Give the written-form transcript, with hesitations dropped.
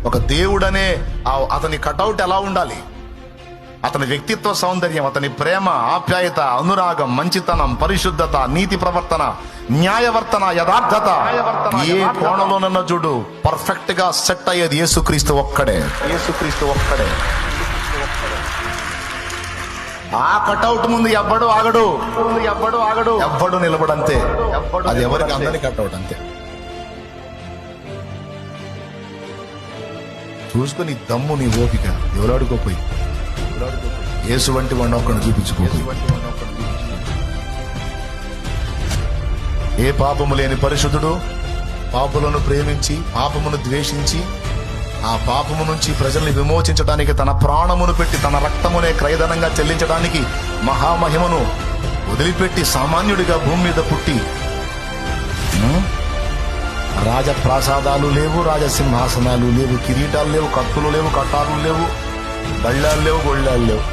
ఒక దేవుడనే అతని కటౌట్ ఎలా ఉండాలి? అతని వ్యక్తిత్వ సౌందర్యం, అతని ప్రేమ, ఆప్యాయత, అనురాగం, మంచితనం, పరిశుద్ధత, నీతి ప్రవర్తన, న్యాయవర్తన, యథార్థత, ఏ కోణంలోనన్నా చూడు పర్ఫెక్ట్ గా సెట్ అయ్యేది యేసుక్రీస్తు ఒక్కడే. యేసుక్రీస్తు ఒక్కడే. ఆ కటౌట్ ముందు ఎవ్వడు ఆగడు, ఎవ్వడు నిలబడంతే. అది ఎవరికి అందని కటౌట్ అంతే. చూసుకుని దమ్ము, నీ ఓపిక ఎవలాడుకోపోయి యేసు వంటి వాడిని ఒక్కడిని చూపించుకోపోయి. ఏ పాపము లేని పరిశుద్ధుడు పాపులను ప్రేమించి పాపమును ద్వేషించి ఆ పాపము నుంచి ప్రజల్ని విమోచించడానికి తన ప్రాణమును పెట్టి తన రక్తమునే క్రయధనంగా చెల్లించడానికి మహామహిమను వదిలిపెట్టి సామాన్యుడిగా భూమి మీద పుట్టి, రాజప్రాసాదాలు లేవు, రాజసింహాసనాలు లేవు, కిరీటాలు లేవు, కత్తులు లేవు, కటారులు లేవు, బళ్ళాలు లేవు, గొళ్ళాలు లేవు.